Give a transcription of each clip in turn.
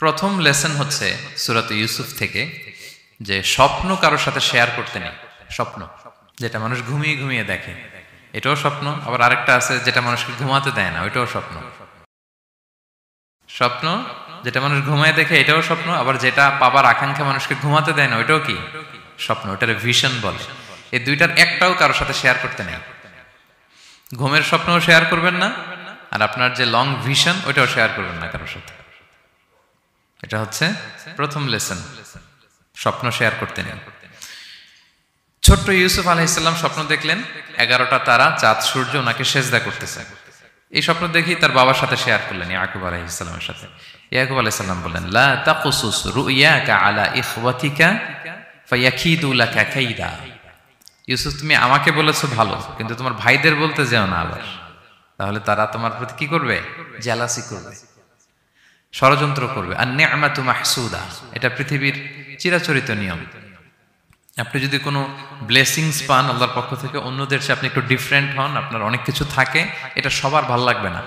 প্রথম লেসন হচ্ছে সূরাত ইউসুফ থেকে যে স্বপ্ন কারোর সাথে শেয়ার করতে নেই। স্বপ্ন যেটা মানুষ ঘুমিয়ে ঘুমিয়ে দেখে এটাও স্বপ্ন, আবার আরেকটা আছে যেটা মানুষকে ঘুমাতে দেয় না, ওইটাও স্বপ্ন। স্বপ্ন যেটা মানুষ ঘুমায় দেখে এটাও স্বপ্ন, আবার যেটা পাবার আকাঙ্ক্ষা মানুষকে ঘুমাতে দেয় না ওইটাও কি স্বপ্ন, ওটার ভিশন বলে। এই দুইটার একটাও কারোর সাথে শেয়ার করতে নেই। ঘুমের স্বপ্নও শেয়ার করবেন না, আর আপনার যে লং ভিশন ওইটাও শেয়ার করবেন না কারোর সাথে। এটা হচ্ছে প্রথম লেসন, স্বপ্ন শেয়ার করতে নেই। ছোট্ট ইউসুফ আলাইহিস সালাম স্বপ্ন দেখলেন 11টা তারা, চাঁদ, সূর্য ওনাকে সেজদা করতেছে। এই স্বপ্ন দেখি তার বাবার সাথে শেয়ার করলেন, ইয়াকুব আলাইহিস সালামের সাথে। ইয়াকুব আলাইহিস সালাম বললেন, লা তাকুসুস রুইয়াকা আলা ইখওয়াতিকা ফায়াকিদু লাকা কাইদা। ইউসুফ, তুমি আমাকে বলেছো ভালো, কিন্তু তোমার ভাইদের বলতে যেও না আবার, তাহলে তারা তোমার প্রতি কি করবে? জেলাসি করবে, ষড়যন্ত্র করবে। আর নি'মাতু মাহসুদা, এটা পৃথিবীর চিরাচরিত নিয়ম। আপনি যদি কোনো ব্লেসিংস পান আল্লাহর পক্ষ থেকে, অন্যদের চেয়ে আপনি একটু ডিফারেন্ট হন, আপনার অনেক কিছু থাকে, এটা সবার ভালো লাগবে না।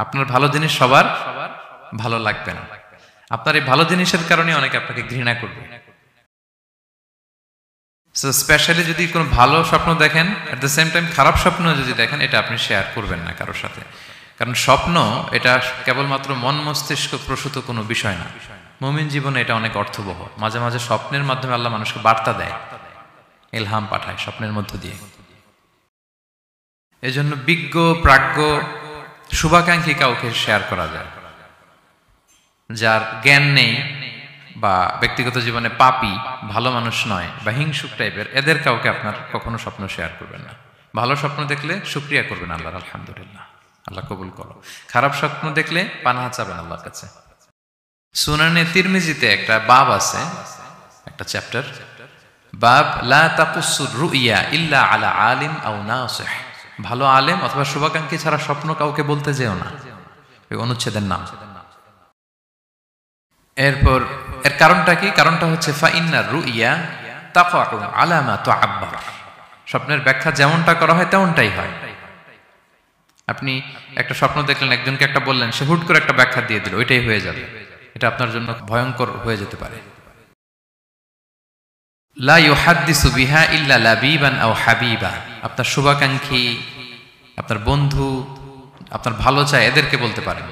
আপনার ভালো জিনিস সবার ভালো লাগবে না। আপনার এই ভালো জিনিসের কারণে অনেকে আপনাকে ঘৃণা করবে। সো স্পেশালি যদি কোনো ভালো স্বপ্ন দেখেন, এট দ্য সেম টাইম খারাপ স্বপ্ন যদি দেখেন, এটা আপনি শেয়ার করবেন না কারোর সাথে। কারণ স্বপ্ন এটা কেবলমাত্র মন মস্তিষ্ক প্রসূত কোনো বিষয় না। মুমিন জীবনে এটা অনেক অর্থবহ। মাঝে মাঝে স্বপ্নের মাধ্যমে আল্লাহ মানুষকে বার্তা দেয়, ইলহাম পাঠায় স্বপ্নের মধ্য দিয়ে। এজন্য বিজ্ঞ, প্রাজ্ঞ, শুভাকাঙ্ক্ষী কাউকে শেয়ার করা যায়। যার জ্ঞান নেই বা ব্যক্তিগত জীবনে পাপী, ভালো মানুষ নয় বা হিংসুক টাইপের, এদের কাউকে আপনার কখনো স্বপ্ন শেয়ার করবেন না। ভালো স্বপ্ন দেখলে শুকরিয়া করবেন আল্লাহর, আলহামদুলিল্লাহ, আল্লাহ কবুল করো। খারাপ স্বপ্ন দেখলে পানাহা চাবেন আল্লাহর কাছে। সুনানে তিরমিজিতে একটা বাব আছে, একটা চ্যাপ্টার, বাব লা তাকুসুর রুইয়া ইল্লা আলা আলিম আও নাসিহ। ভালো আলেম অথবা শুভাকাঙ্ক্ষী ছাড়া স্বপ্ন কাউকে বলতে যেও না, এই অনুচ্ছেদের নাম। এরপর এর কারণটা কি? কারণটা হচ্ছে ফা ইন্নার রুইয়া তাকাউ আলা মা তুআব্বার। স্বপ্নের ব্যাখ্যা যেমনটা করা হয় তেমনটাই হয়। আপনি একটা স্বপ্ন দেখলেন, একজনকে একটা বললেন, সে হুট করে একটা ব্যাখ্যা দিয়ে দিল, ওইটাই হয়ে যাবে। এটা আপনার জন্য ভয়ঙ্কর হয়ে যেতে পারে। লা ইউহাদ্দিসু বিহা ইল্লা লাবিবান আও হাবিবা। আপনার শুভাকাঙ্ক্ষী, আপনার বন্ধু, আপনার ভালো চায়, এদেরকে বলতে পারেন।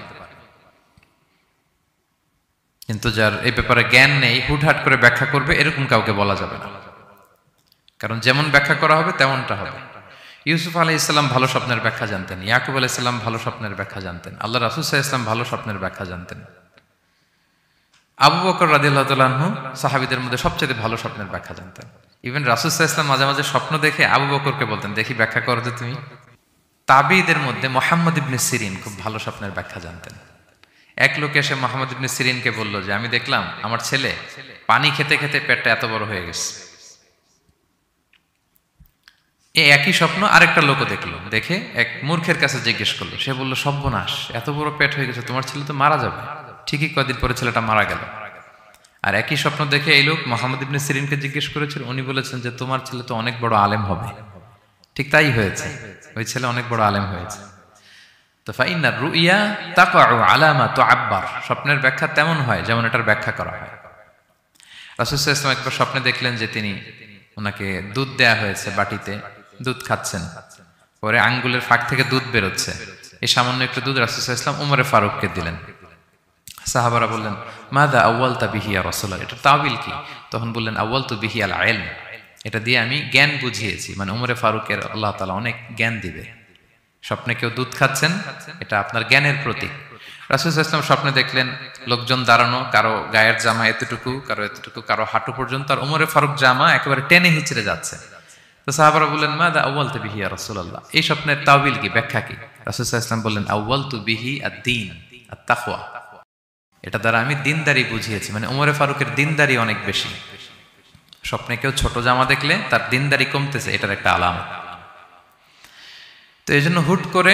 কিন্তু যার এই ব্যাপারে জ্ঞান নেই, হুটহাট করে ব্যাখ্যা করবে, এরকম কাউকে বলা যাবে না। কারণ যেমন ব্যাখ্যা করা হবে তেমনটা হবে। ইউসুফ আলাইহিস সালাম ভালো স্বপ্নের ব্যাখ্যা জানতেন, ইয়াকুব আলাইহিস সালাম ভালো স্বপ্নের ব্যাখ্যা জানতেন, আল্লাহ রাসূল সাল্লাল্লাহু আলাইহি ওয়াসাল্লাম ভালো স্বপ্নের ব্যাখ্যা জানতেন। আবু বকর রাদিয়াল্লাহু তাআলা আনহু সাহাবীদের মধ্যে সবচেয়ে ভালো স্বপ্নের ব্যাখ্যা জানতেন। ইভেন রাসূল সাল্লাল্লাহু আলাইহি ওয়াসাল্লাম মাঝে মাঝে স্বপ্ন দেখে আবু বকরকে বলতেন, দেখি ব্যাখ্যা করো তো তুমি। তাবিঈদের মধ্যে মুহাম্মদ ইবনে সিরিন খুব ভালো স্বপ্নের ব্যাখ্যা জানতেন। এক লোক এসে মুহাম্মদ ইবনে সিরিনকে বলল যে, আমি দেখলাম আমার ছেলে পানি খেতে খেতে পেটটা এত বড় হয়ে গেছে। এই একই স্বপ্ন আরেকটা লোকও দেখলো, দেখে এক মূর্খের কাছে জিজ্ঞেস করলো। সে বলল, সর্বনাশ, এত বড় পেট হয়ে গেছে, তোমার ছেলে তো মারা যাবে। ঠিকই কয়েকদিন পরে ছেলেটা মারা গেল। আর একই স্বপ্ন দেখে এই লোক মুহাম্মদ ইবনে সিরিনকে জিজ্ঞেস করেছিল, উনি বলেছেন যে তোমার ছেলে তো অনেক বড় আলেম হবে। ঠিক তাই হয়েছে, ওই ছেলে অনেক বড় আলেম হয়েছে। তো ফাইন্নার রুইয়া তাকাউ আলা মা তুআব্বার। স্বপ্নের ব্যাখ্যা তেমন হয় যেমন এটার ব্যাখ্যা করা হয়। রাসূল সাল্লাল্লাহু আলাইহি ওয়াসাল্লাম একবার স্বপ্নে দেখলেন যে তিনি, ওনাকে দুধ দেয়া হয়েছে, বাটিতে দুধ খাচ্ছেন, পরে আঙ্গুলের ফাঁক থেকে দুধ বেরোচ্ছে। এই সামান্য একটু দুধ রাসূল সাল্লাল্লাহু আলাইহি ওয়াসাল্লাম উমরে ফারুককে দিলেন। সাহাবারা বললেন, মাযা আউয়ালতা বিহি ইয়া রাসূলুল্লাহ, এটা তাওয়িল কি? তখন বললেন, আউয়ালতু বিহি আল ইলম, এটা দিয়ে আমি জ্ঞান বুঝিয়েছি। মানে উমরে ফারুকের আল্লাহ তাআলা অনেক জ্ঞান দিবে। স্বপ্নে কেউ দুধ খাচ্ছেন, এটা আপনার জ্ঞানের প্রতীক। রাসূল সাল্লাল্লাহু আলাইহি ওয়াসাল্লাম স্বপ্নে দেখলেন লোকজন দাঁড়ানো, কারো গায়ের জামা এতটুকু, কারো এতটুকু, কারো হাঁটু পর্যন্ত, আর উমরে ফারুক জামা একেবারে টেনে হিচড়ে যাচ্ছে। তো সাহাবারা বললেন, মাযা আউয়ালতু বিহি ইয়া রাসূলুল্লাহ, এই স্বপ্নের তাওয়িল কি, ব্যাখ্যা কি? রাসূল সাল্লাল্লাহু আলাইহি ওয়াসাল্লাম বললেন, আউয়ালতু বিহি আদ-দীন আত-তাকওয়া, এটা দ্বারা আমি দিনদারি বুঝিয়েছি। মানে উমরে ফারুকের দিনদারি অনেক বেশি। স্বপ্নে কেউ ছোট জামা দেখলে তার দিনদারি কমতেছে, এটার একটা আলামত। তো এই জন্য হুট করে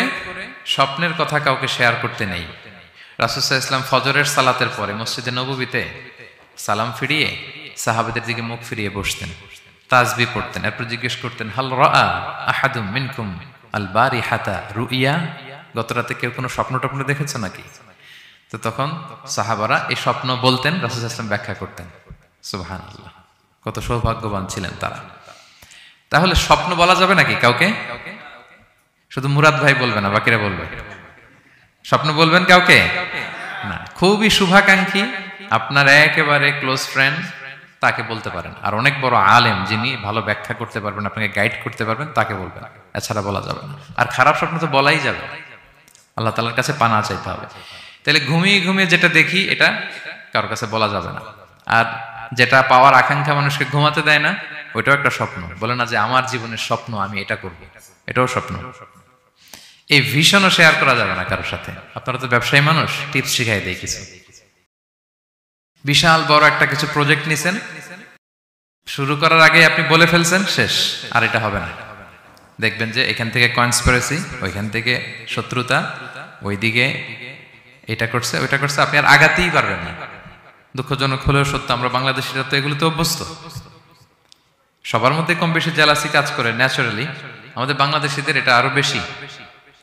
স্বপ্নের কথা কাউকে শেয়ার করতে নেই। রাসূল সাল্লাল্লাহু আলাইহি ওয়াসাল্লাম ফজরের সালাতের পরে মসজিদে নববীতে সালাম ফিরিয়ে সাহাবাদের দিকে মুখ ফিরিয়ে বসতেন, তাসবিহ পড়তেন। এরপর জিজ্ঞেস করতেন, হাল রাআ আহাদুম মিনকুম আল বারিহাতা রুইয়া, গত রাতে কেউ কোনো স্বপ্ন টপ্ন দেখেছো নাকি? তো তখন সাহাবারা এই স্বপ্ন বলতেন, রাসূল সাল্লাল্লাহু আলাইহি ওয়াসাল্লাম ব্যাখ্যা করতেন। সুবহানাল্লাহ, কত সৌভাগ্যবান ছিলেন তারা। তাহলে স্বপ্ন বলা যাবে নাকি কাউকে? শুধু মুরাদ ভাই বলবে না, বাকিরা বলবে? স্বপ্ন বলবেন কাউকে না। খুবই শুভাকাঙ্ক্ষী, আপনার একেবারে ক্লোজ ফ্রেন্ড, তাকে বলতে পারেন। আর অনেক বড় আলেম, যিনি ভালো ব্যাখ্যা করতে পারবেন, আপনাকে গাইড করতে পারবেন, তাকে বলবেন। এছাড়া বলা যাবে না। আর খারাপ স্বপ্ন তো বলাই যাবে, আল্লাহ তাআলার কাছে পানা চাইতে হবে। তাহলে ঘুমিয়ে ঘুমিয়ে যেটা দেখি এটা কারোর কাছে বলা যাবে না। আর যেটা পাওয়ার আকাঙ্ক্ষা মানুষকে ঘুমাতে দেয় না, ওইটাও একটা স্বপ্ন। বলে না যে আমার জীবনের স্বপ্ন আমি এটা করব, এটাও স্বপ্ন। এই ভিশনও শেয়ার করা যাবে না কারোর সাথে। আপনারা তো ব্যবসায়ী মানুষ, টিপস শিখাই দেয় কিছু। বিশাল বড় একটা কিছু প্রজেক্ট নিছেন, শুরু করার আগে আপনি বলে ফেলছেন, শেষ, আর এটা হবে না। দেখবেন যে এখান থেকে কনস্পিরেসি, ওইখান থেকে শত্রুতা, ওইদিকে এটা করছে ওইটা করছে, আপনি আর আগাতেই পারবেন না। দুঃখজনক হলেও সত্য, আমরা বাংলাদেশিরা তো এগুলোতে অভ্যস্ত। সবার মধ্যে কম বেশি জেলাসি কাজ করে ন্যাচারালি, আমাদের বাংলাদেশিদের এটা আরো বেশি।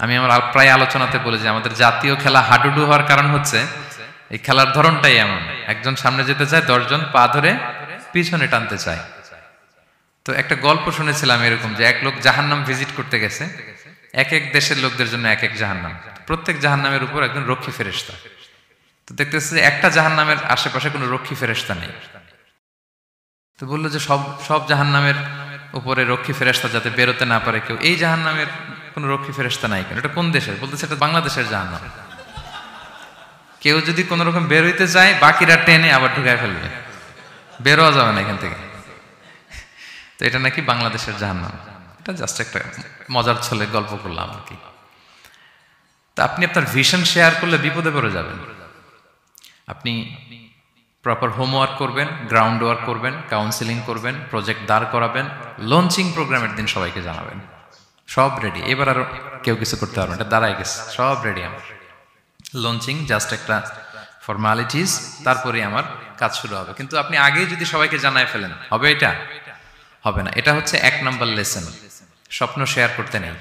আমি আমার প্রায় আলোচনাতে বলি যে আমাদের জাতীয় খেলা হাডুডু হওয়ার কারণ হচ্ছে এই খেলার ধরনটাই এমন। একজন সামনে যেতে চায়, 10 জন পা ধরে পিছনে টানতে চায়। তো একটা গল্প শুনেছিলাম এরকম, যে এক লোক জাহান্নাম ভিজিট করতে গেছে। এক এক দেশের লোকদের জন্য এক এক জাহান্নাম, প্রত্যেক জাহান্নামের উপর একজন রক্ষী ফেরেশতা। তো দেখতেছে যে একটা জাহান্নামের আশেপাশে কোনো রক্ষী ফেরেশতা নেই। তো বললো যে সব জাহান্নামের উপরে রক্ষী ফেরেশতা যাতে বেরোতে না পারে কেউ, এই জাহান্নামের কোনো রক্ষী ফেরেশতা নাই কেন? এটা কোন দেশের? বলতেছে এটা বাংলাদেশের জাহান্নাম। কেউ যদি কোন রকম বের হইতে চায়, বাকিরা টেনে আবার ঢুকায় ফেলবে, বেরোয়া যাবে না এখান থেকে। তো এটা নাকি বাংলাদেশের জাহান্নাম। এটা জাস্ট একটা মজার ছলে গল্প করলাম আর কি। তা আপনি আপনার ভিশন শেয়ার করলে বিপদে পড়ে যাবেন। আপনি প্রপার হোমওয়ার্ক করবেন, গ্রাউন্ড ওয়ার্ক করবেন, কাউন্সিলিং করবেন, প্রজেক্ট দাঁড় করাবেন, লঞ্চিং প্রোগ্রামের দিন সবাইকে জানাবেন। সব রেডি, এবার আর কেউ কিছু করতে পারবেন, এটা দাঁড়ায় গেছে, সব রেডি আমার। লঞ্চিং জাস্ট একটা ফর্মালিটিস, তারপরে আমার কাজ শুরু হবে। কিন্তু আপনি আগেই যদি সবাইকে জানায় ফেলেন, হবে? এটা হবে না। এটা হচ্ছে 1 নম্বর লেসন, স্বপ্ন শেয়ার করতে নেই।